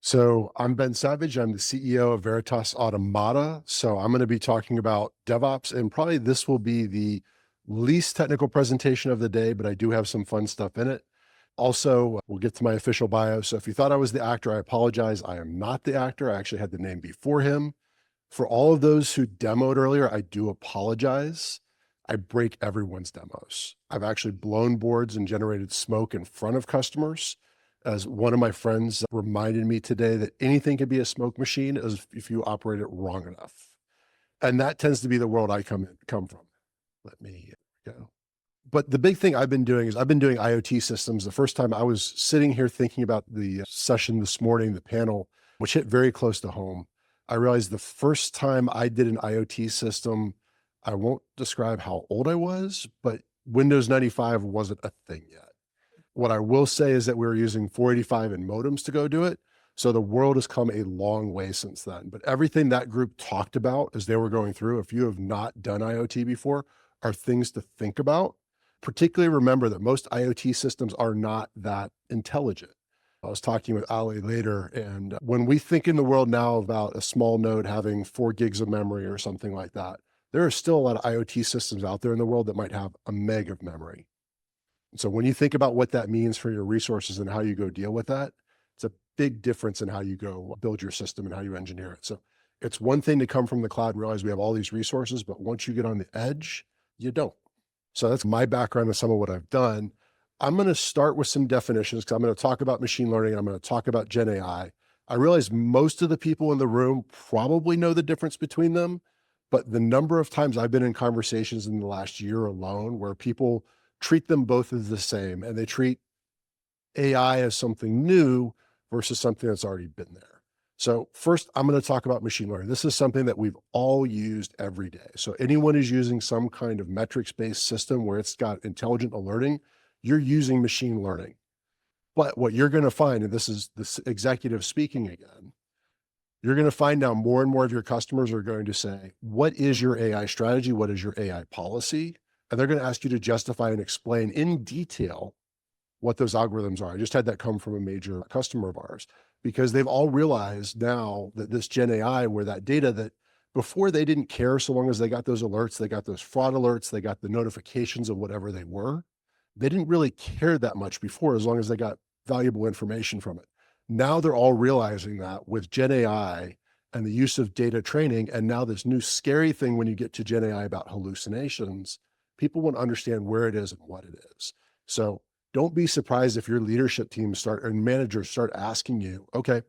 So I'm Ben Savage. I'm the CEO of Veritas Automata. So I'm going to be talking about DevOps, and probably this will be the least technical presentation of the day, but I do have some fun stuff in it. Also, we'll get to my official bio. So if you thought I was the actor, I apologize. I am not the actor. I actually had the name before him. For all of those who demoed earlier, I do apologize. I break everyone's demos. I've actually blown boards and generated smoke in front of customers. As one of my friends reminded me today that anything can be a smoke machine as if you operate it wrong enough. And that tends to be the world I come from. Let me go. But the big thing I've been doing is I've been doing IoT systems. The first time I was sitting here thinking about the session this morning, the panel, which hit very close to home, I realized the first time I did an IoT system, I won't describe how old I was, but Windows 95 wasn't a thing yet. What I will say is that we were using 485 and modems to go do it. So the world has come a long way since then. But everything that group talked about as they were going through, if you have not done IoT before, are things to think about. Particularly remember that most IoT systems are not that intelligent. I was talking with Ali later, and when we think in the world now about a small node having 4 gigs of memory or something like that, there are still a lot of IoT systems out there in the world that might have a meg of memory. So when you think about what that means for your resources and how you go deal with that, it's a big difference in how you go build your system and how you engineer it. So it's one thing to come from the cloud and realize we have all these resources, but once you get on the edge, you don't. So that's my background and some of what I've done. I'm going to start with some definitions because I'm going to talk about machine learning. And I'm going to talk about Gen AI. I realize most of the people in the room probably know the difference between them, but the number of times I've been in conversations in the last year alone where people treat them both as the same and they treat AI as something new versus something that's already been there. So first, I'm going to talk about machine learning. This is something that we've all used every day. So anyone who's using some kind of metrics-based system where it's got intelligent alerting, you're using machine learning. But what you're going to find, and this is this executive speaking again, you're going to find now more and more of your customers are going to say, what is your AI strategy? What is your AI policy? And they're going to ask you to justify and explain in detail what those algorithms are. I just had that come from a major customer of ours because they've all realized now that this Gen AI, where that data that before they didn't care so long as they got those alerts, they got those fraud alerts, they got the notifications of whatever they were. They didn't really care that much before as long as they got valuable information from it. Now they're all realizing that with Gen AI and the use of data training, and now this new scary thing when you get to Gen AI about hallucinations, people want to understand where it is and what it is. So don't be surprised if your leadership team and managers start asking you, okay,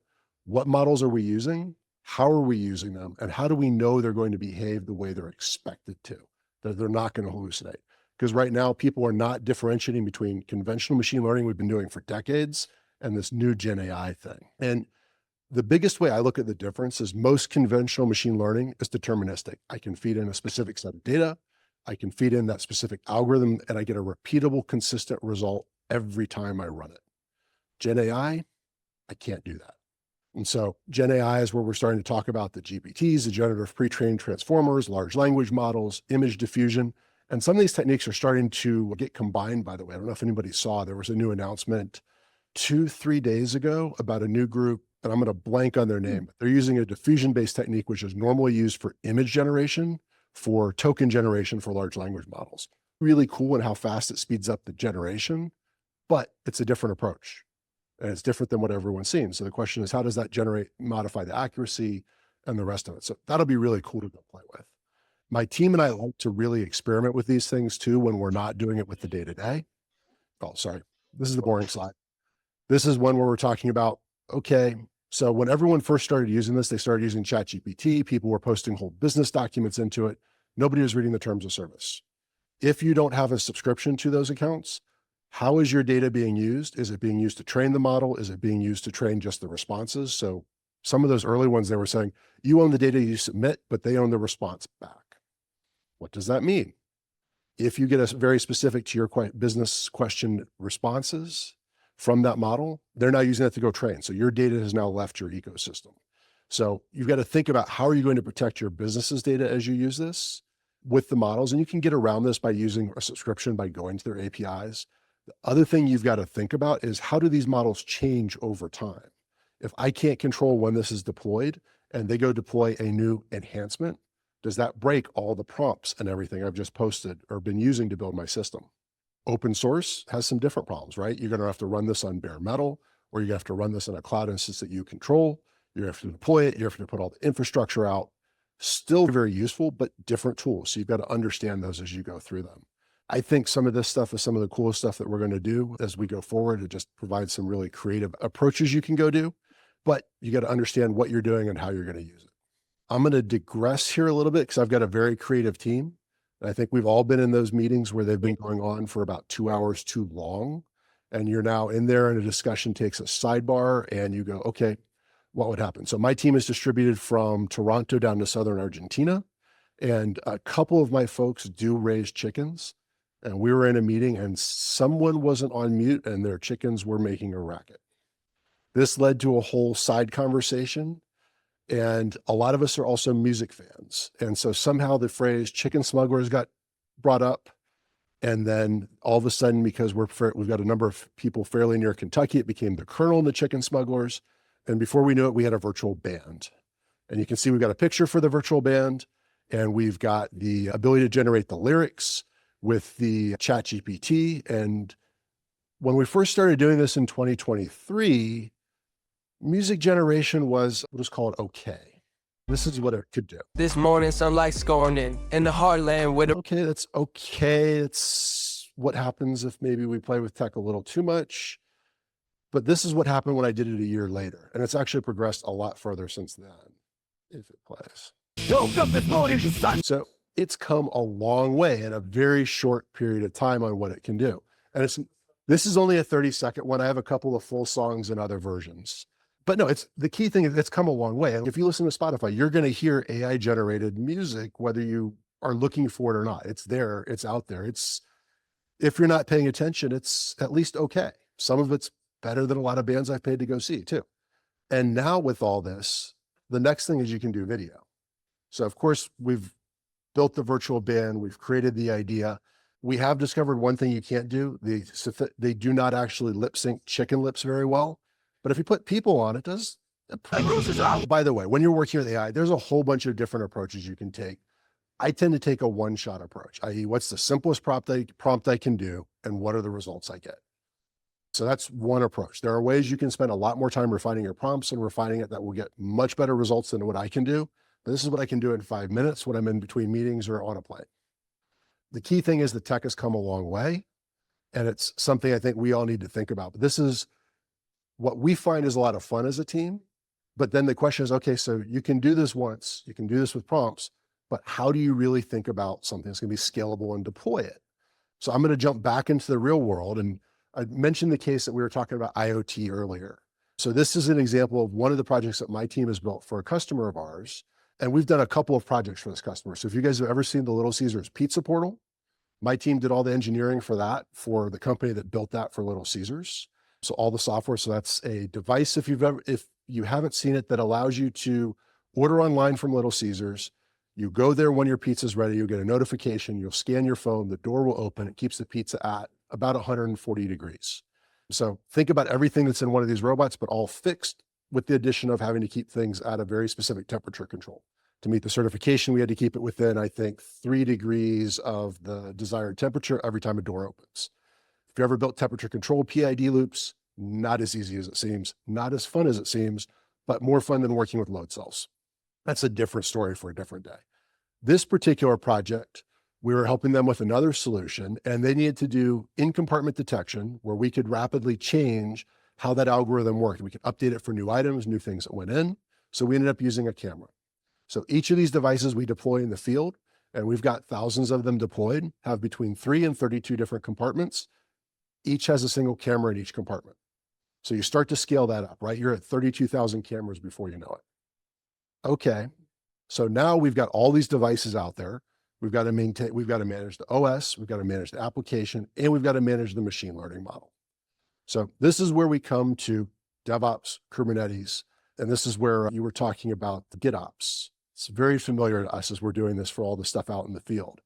what models are we using? How are we using them? And how do we know they're going to behave the way they're expected to, that they're not going to hallucinate? Because right now people are not differentiating between conventional machine learning we've been doing for decades and this new Gen AI thing. And the biggest way I look at the difference is most conventional machine learning is deterministic. I can feed in a specific set of data. I can feed in that specific algorithm and I get a repeatable, consistent result every time I run it. Gen AI, I can't do that. And so Gen AI is where we're starting to talk about the GPTs, the generative pre-trained transformers, large language models, image diffusion. And some of these techniques are starting to get combined, by the way. I don't know if anybody saw, there was a new announcement 2-3 days ago about a new group, and I'm going to blank on their name, but they're using a diffusion-based technique, which is normally used for image generation, for token generation for large language models. Really cool in how fast it speeds up the generation, but it's a different approach. And it's different than what everyone's seen. So the question is, how does that modify the accuracy and the rest of it? So that'll be really cool to go play with. My team and I like to really experiment with these things too when we're not doing it with the day-to-day. Oh, sorry. This is the boring slide. This is one where we're talking about, okay, so when everyone first started using this, they started using ChatGPT. People were posting whole business documents into it. Nobody was reading the terms of service. If you don't have a subscription to those accounts, how is your data being used? Is it being used to train the model? Is it being used to train just the responses? So some of those early ones, they were saying, you own the data you submit, but they own the response back. What does that mean? If you get a very specific to your business question responses from that model, they're now using that to go train. So your data has now left your ecosystem. So you've got to think about how are you going to protect your business's data as you use this with the models. And you can get around this by using a subscription, by going to their APIs. The other thing you've got to think about is how do these models change over time? If I can't control when this is deployed and they go deploy a new enhancement, does that break all the prompts and everything I've just posted or been using to build my system? Open source has some different problems, right? You're going to have to run this on bare metal, or you have to run this in a cloud instance that you control. You have to deploy it. You have to put all the infrastructure out. Still very useful, but different tools. So you've got to understand those as you go through them. I think some of this stuff is some of the coolest stuff that we're going to do as we go forward. It just provides some really creative approaches you can go do, but you got to understand what you're doing and how you're going to use it. I'm going to digress here a little bit because I've got a very creative team. And I think we've all been in those meetings where they've been going on for about 2 hours too long. And you're now in there and a discussion takes a sidebar and you go, okay, what would happen? So my team is distributed from Toronto down to Southern Argentina. And a couple of my folks do raise chickens. And we were in a meeting and someone wasn't on mute and their chickens were making a racket. This led to a whole side conversation. And a lot of us are also music fans. And so somehow the phrase chicken smugglers got brought up. And then all of a sudden, because we've got a number of people fairly near Kentucky, it became the Colonel and the Chicken Smugglers. And before we knew it, we had a virtual band. And you can see we've got a picture for the virtual band. And we've got the ability to generate the lyrics with the ChatGPT. And when we first started doing this in 2023, music generation was, we'll just call it okay. This is what it could do. This morning, sunlight's scorning in the heartland with Okay, that's okay. It's what happens if maybe we play with tech a little too much. But this is what happened when I did it a year later. And it's actually progressed a lot further since then, if it plays. woke up this morning, sun. So it's come a long way in a very short period of time on what it can do. And this is only a 30-second one. I have a couple of full songs and other versions. But no, the key thing is it's come a long way. And if you listen to Spotify, you're going to hear AI generated music, whether you are looking for it or not. It's there, it's out there. If you're not paying attention, it's at least okay. Some of it's better than a lot of bands I've paid to go see too. And now with all this, the next thing is you can do video. So of course we've built the virtual band, we've created the idea. We have discovered one thing you can't do. They do not actually lip sync chicken lips very well. But if you put people on, it does. By the way, when you're working with AI, there's a whole bunch of different approaches you can take. I tend to take a one-shot approach, i.e. what's the simplest prompt I can do and what are the results I get? So that's one approach. There are ways you can spend a lot more time refining your prompts and refining it that will get much better results than what I can do. But this is what I can do in 5 minutes when I'm in between meetings or on a plane. The key thing is the tech has come a long way, and it's something I think we all need to think about. But this is what we find is a lot of fun as a team. But then the question is, okay, so you can do this once, you can do this with prompts, but how do you really think about something that's going to be scalable and deploy it? So I'm going to jump back into the real world. And I mentioned the case that we were talking about IoT earlier. So this is an example of one of the projects that my team has built for a customer of ours. And we've done a couple of projects for this customer. So if you guys have ever seen the Little Caesars pizza portal, my team did all the engineering for that for the company that built that for Little Caesars. So all the software. So that's a device, if you haven't seen it, that allows you to order online from Little Caesars. You go there when your pizza's ready, you'll get a notification, you'll scan your phone, the door will open, it keeps the pizza at about 140 degrees. So think about everything that's in one of these robots, but all fixed with the addition of having to keep things at a very specific temperature control. To meet the certification, we had to keep it within, I think, 3 degrees of the desired temperature every time a door opens. If you ever built temperature controlled PID loops, not as easy as it seems, not as fun as it seems, but more fun than working with load cells. That's a different story for a different day. This particular project, we were helping them with another solution, and they needed to do in-compartment detection where we could rapidly change how that algorithm worked. We could update it for new items, new things that went in. So we ended up using a camera. So each of these devices we deploy in the field, and we've got thousands of them deployed, have between 3 and 32 different compartments. Each has a single camera in each compartment. So you start to scale that up, right? You're at 32,000 cameras before you know it. Okay. So now we've got all these devices out there. We've got to manage the OS, we've got to manage the application, and we've got to manage the machine learning model. So this is where we come to DevOps, Kubernetes, and this is where you were talking about the GitOps. It's very familiar to us as we're doing this for all the stuff out in the field.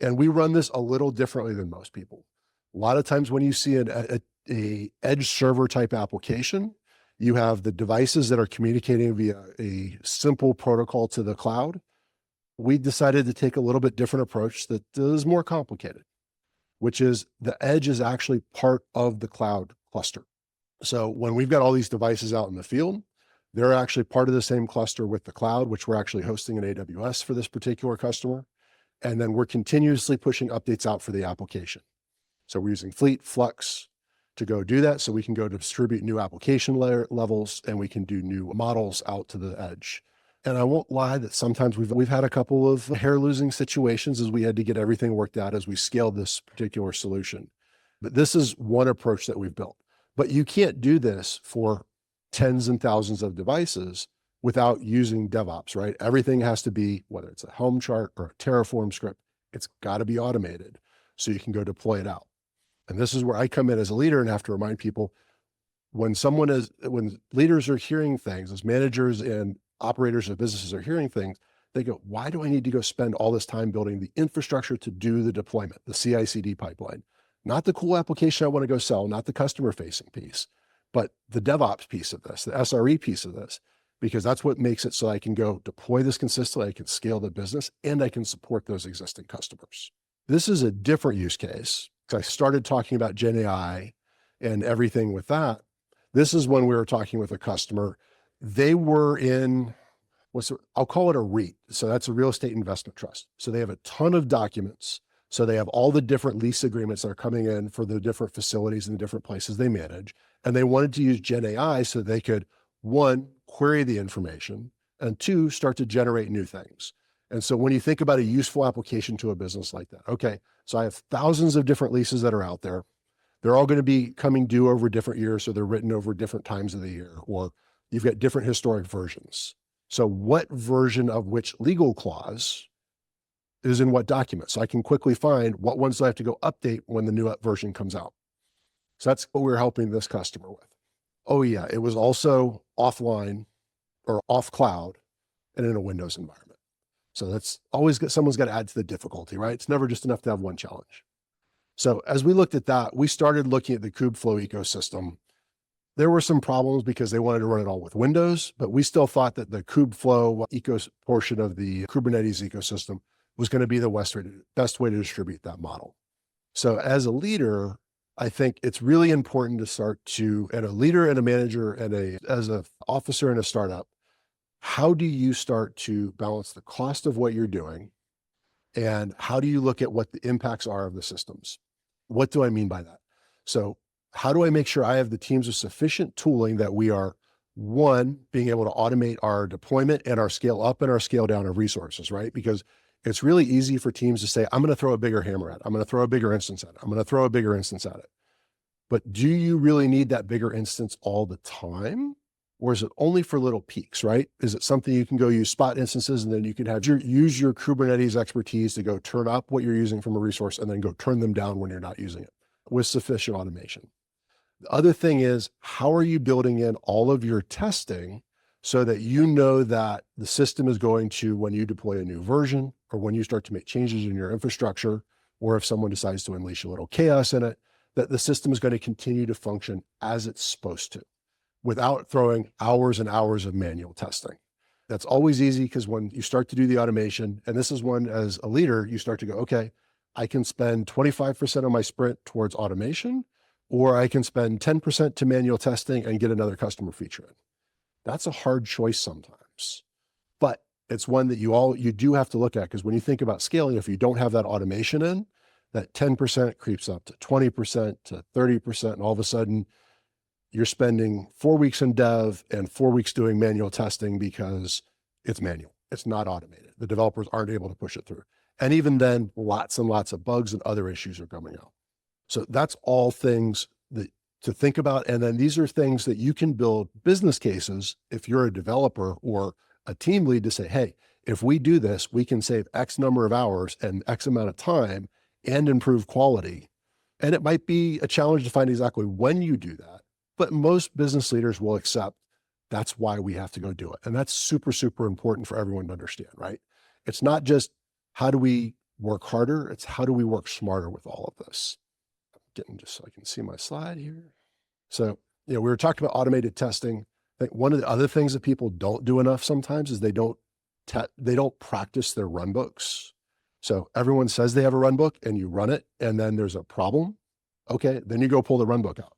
And we run this a little differently than most people. A lot of times when you see a edge server type application, You have the devices that are communicating via a simple protocol to the cloud. We decided to take a little bit different approach that is more complicated, which is the edge is actually part of the cloud cluster. So when we've got all these devices out in the field, they're actually part of the same cluster with the cloud, which we're actually hosting in AWS for this particular customer. And then we're continuously pushing updates out for the application. So we're using Fleet Flux to go do that. So we can go distribute new application levels, and we can do new models out to the edge. And I won't lie that sometimes we've had a couple of hair losing situations as we had to get everything worked out as we scaled this particular solution. But this is one approach that we've built. But you can't do this for tens and thousands of devices without using DevOps, right? Everything has to be, whether it's a Helm chart or a Terraform script, it's got to be automated so you can go deploy it out. And this is where I come in as a leader and have to remind people when leaders are hearing things, as managers and operators of businesses are hearing things, they go, why do I need to go spend all this time building the infrastructure to do the deployment, the CI/CD pipeline? Not the cool application I want to go sell, not the customer facing piece, but the DevOps piece of this, the SRE piece of this, because that's what makes it so I can go deploy this consistently, I can scale the business, and I can support those existing customers. This is a different use case because I started talking about Gen AI and everything with that. This is when we were talking with a customer. They were in, I'll call it a REIT. So that's a real estate investment trust. So they have a ton of documents. So they have all the different lease agreements that are coming in for the different facilities and the different places they manage. And they wanted to use Gen AI so they could, one, query the information, and two, start to generate new things. And so when you think about a useful application to a business like that, okay, so I have thousands of different leases that are out there. They're all going to be coming due over different years. So they're written over different times of the year, or you've got different historic versions. So what version of which legal clause is in what document? So I can quickly find what ones do I have to go update when the new version comes out. So that's what we're helping this customer with. Oh yeah, it was also offline or off cloud and in a Windows environment. So that's always someone's got to add to the difficulty, right? It's never just enough to have one challenge. So as we looked at that, we started looking at the Kubeflow ecosystem. There were some problems because they wanted to run it all with Windows, but we still thought that the Kubeflow portion of the Kubernetes ecosystem was going to be the best way to distribute that model. So as a leader, I think it's really important to start to, and a leader and a manager and as an officer in a startup, how do you start to balance the cost of what you're doing? And how do you look at what the impacts are of the systems? What do I mean by that? So how do I make sure I have the teams with sufficient tooling that we are, one, being able to automate our deployment and our scale up and our scale down of resources, right? Because it's really easy for teams to say, I'm going to throw a bigger hammer at it. I'm going to throw a bigger instance at it. I'm going to throw a bigger instance at it. But do you really need that bigger instance all the time? Or is it only for little peaks, right? Is it something you can go use spot instances and then you can use your Kubernetes expertise to go turn up what you're using from a resource and then go turn them down when you're not using it with sufficient automation? The other thing is, how are you building in all of your testing so that you know that the system is going to, when you deploy a new version or when you start to make changes in your infrastructure, or if someone decides to unleash a little chaos in it, that the system is going to continue to function as it's supposed to, without throwing hours and hours of manual testing. That's always easy because when you start to do the automation, and this is one as a leader, you start to go, okay, I can spend 25% of my sprint towards automation, or I can spend 10% to manual testing and get another customer feature in. That's a hard choice sometimes, but it's one that you do have to look at, because when you think about scaling, if you don't have that automation in, that 10% creeps up to 20% to 30%, and all of a sudden you're spending 4 weeks in dev and 4 weeks doing manual testing because it's manual. It's not automated. The developers aren't able to push it through. And even then, lots and lots of bugs and other issues are coming out. So that's all things that to think about. And then these are things that you can build business cases if you're a developer or a team lead to say, hey, if we do this, we can save X number of hours and X amount of time and improve quality. And it might be a challenge to find exactly when you do that, but most business leaders will accept that's why we have to go do it. And that's super, super important for everyone to understand, right? It's not just how do we work harder, it's how do we work smarter with all of this. I'm getting just so I can see my slide here. So we were talking about automated testing. I think one of the other things that people don't do enough sometimes is they don't practice their runbooks. So everyone says they have a runbook and you run it and then there's a problem. Okay, then you go pull the runbook out.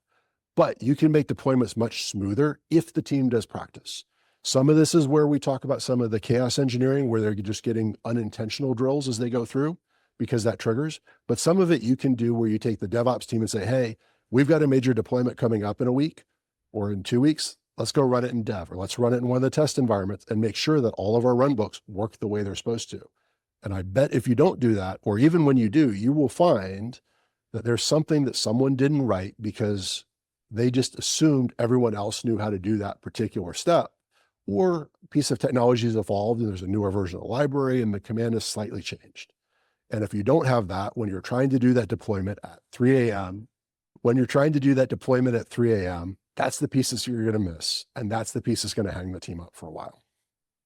But you can make deployments much smoother if the team does practice. Some of this is where we talk about some of the chaos engineering where they're just getting unintentional drills as they go through because that triggers. But some of it you can do where you take the DevOps team and say, hey, we've got a major deployment coming up in a week or in 2 weeks. Let's go run it in dev, or let's run it in one of the test environments and make sure that all of our runbooks work the way they're supposed to. And I bet if you don't do that, or even when you do, you will find that there's something that someone didn't write because they just assumed everyone else knew how to do that particular step, or a piece of technology has evolved and there's a newer version of the library and the command is slightly changed. And if you don't have that, when you're trying to do that deployment at 3 a.m., that's the pieces you're going to miss. And that's the piece that's going to hang the team up for a while.